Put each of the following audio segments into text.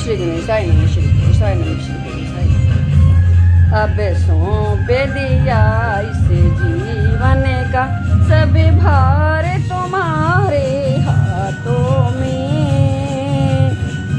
श्री गणेशाय नमः, श्री गणेशाय नमः, श्री गणेशाय नमः। अब सौंप दिया इस जीवन का सभी भार तुम्हारे हाथों में।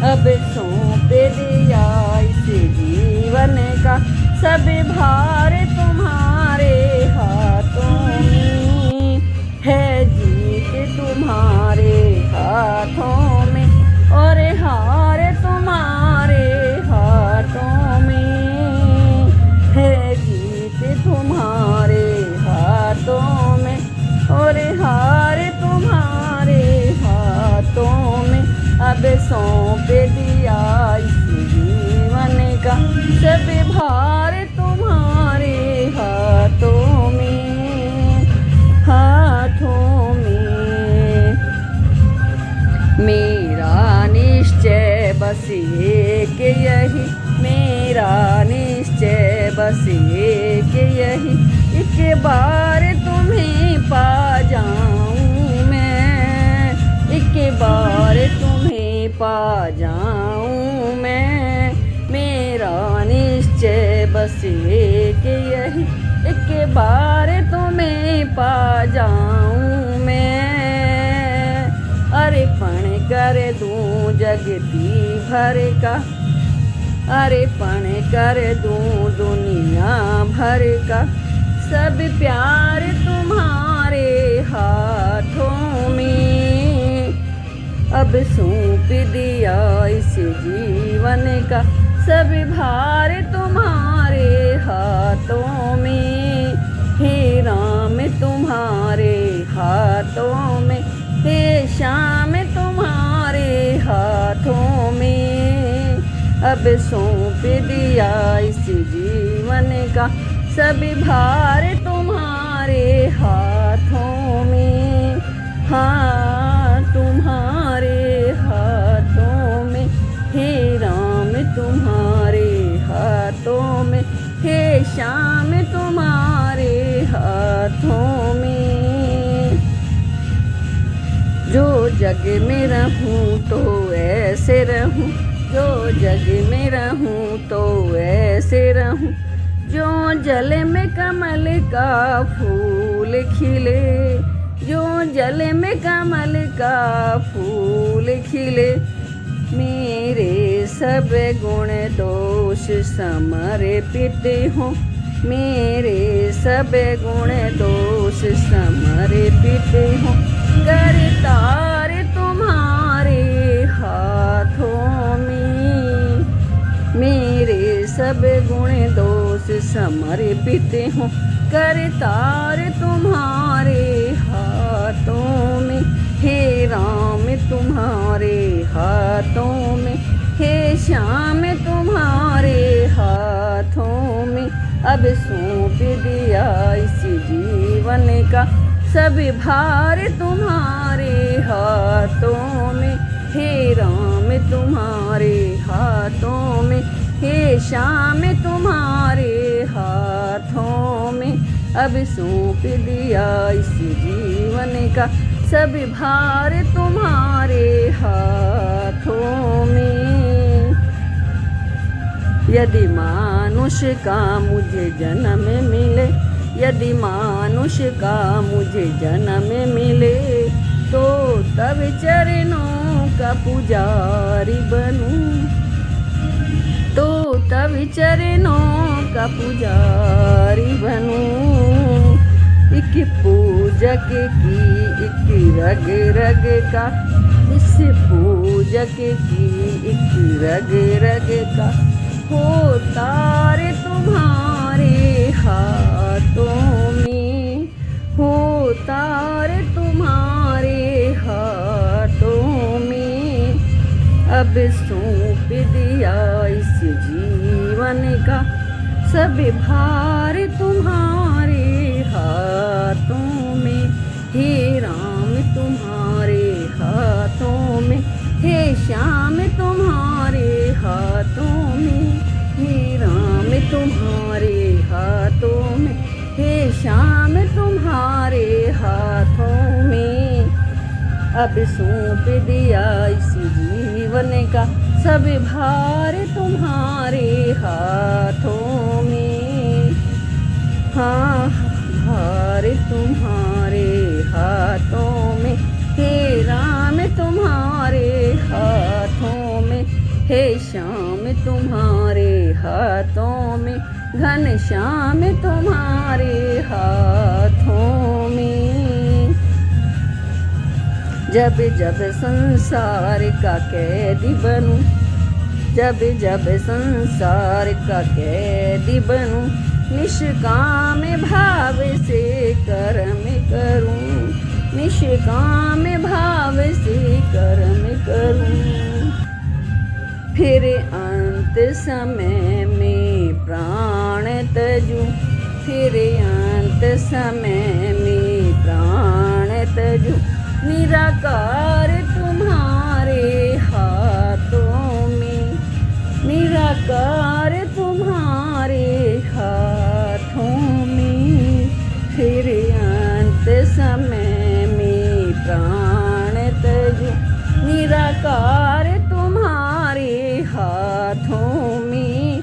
अब सौंप दिया इस जीवन का सभी भार तुम्हारे हाथों में। है जीत तुम्हारे हाथों में और हार तुम्हारे हाथों में। है जीत तुम्हारे हाथों में और हार तुम्हारे हाथों में। अब सौंप दिया इस जीवन का सभी भार तुम्हारे हाथों में, हाथों में। मेरा निश्चय बस एक यही, मेरा निश्चय बस एक यही, एक बार तुम्हें पा जाऊं मैं, एक बार तुम्हें पा जाऊं मैं। मेरा निश्चय बस एक यही, एक बार तुम्हें पा जाऊं मैं। अर्पण कर दूं जगती भर का, अर्पण कर दूं दुनिया भर का सब प्यार तुम्हारे हाथों में। अब सौंप दिया इस जीवन का सब भार तुम्हारे हाथों में। हे राम तुम्हारे हाथों में, हे श्याम तुम्हारे हाथों में। अब सौंप दिया इस जीवन का सभी भार तुम्हारे हाथों में, हाँ तुम्हारे हाथों में। हे राम तुम्हारे हाथों में, हे श्याम तुम्हारे हाथों में। जो जग में रहूं तो ऐसे रहूं, जो जग में रहूं तो ऐसे रहूं। जो जल में कमल का फूल खिले, जो जल में कमल का फूल खिले। मेरे सब गुण दोष समर्पित हों, मेरे सब गुण दोष समर्पित हों। करतार तुम्हारे हाथों में, मेरे सब गुण दोष समर्पित हों। करतार तुम्हारे हाथों में, हे राम तुम्हारे हाथों में, हे श्याम तुम्हारे हाथों में। अब सौंप दिया इस जीवन का सभी भार तुम्हारे हाथों में। हे राम तुम्हारे हाथों में, हे श्याम तुम्हारे हाथों में। अब सौंप दिया इस जीवन का सभी भार तुम्हारे हाथों में। यदि मानुष का मुझे जन्म मिले, यदि मानुष का मुझे जन्म मिले, तो तब चरणों का पुजारी बनूं, तो तब चरणों का पुजारी बनूं। एक पूजक की एक रग रग का, इस पूजक की एक रग रग का हो तार तुम्हारे हाथों में, हो तार तुम्हारे हाथों में। अब सौंप दिया इस जीवन का सभी भार तुम्हारे हाथों में। हे राम तुम्हारे हाथों में, हे श्याम तुम्हारे हाथों में। हे राम तुम्हारे हाथों में, हे श्याम तुम्हारे हाथों में। अब सौंप दिया इस जीवन का सब भार तुम्हारे हाथों में। हाँ, भार तुम्हारे हाथों में, हे राम तुम्हारे हाथों में, हे श्याम तुम्हारे हाथों में, घनश्याम तुम्हारे हाथों में। जब जब संसार का कैदी बनूं, जब जब संसार का कैदी बनूं, निष्काम भाव से कर्म करूं, निष्काम भाव से कर्म करूं। फिर अंत समय में प्राण तजूं, फिर अंत समय में प्राण तजूं, निराकार तुम्हारे हाथों में, निराकार तुम्हारे हाथों में। फिर अंत समय में प्राण तजूं, निराकार तुम्हारे हाथों में।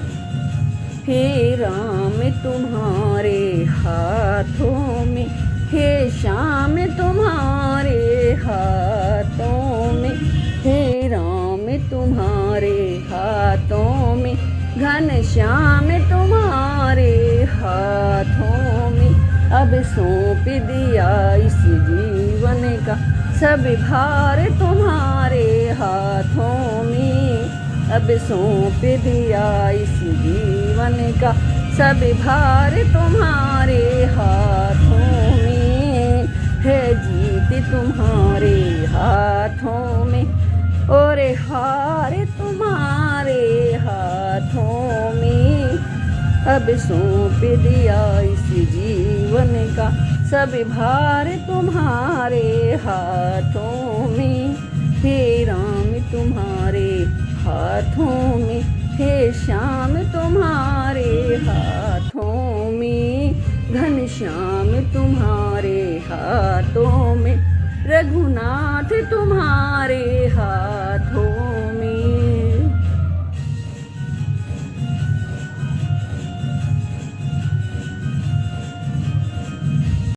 हे राम तुम्हारे हाथों में, हे श्याम तुम्हारे हाथों में, हे राम तुम्हारे हाथों में, घनश्याम तुम्हारे हाथों में। अब सौंप दिया इस जीवन का सब भार तुम्हारे हाथों में। अब सौंप दिया इस जीवन का सब भार तुम्हारे हाथों में। है जीत तुम्हारे हाथों में, और हार तुम्हारे हाथों में। अब सौंप दिया इस जीवन का सब भार तुम्हारे हाथों में। हे राम तुम्हारे हाथों में, हे श्याम तुम्हारे हाथों में, घनश्याम तुम्हारे हाथों में, रघुनाथ तुम्हारे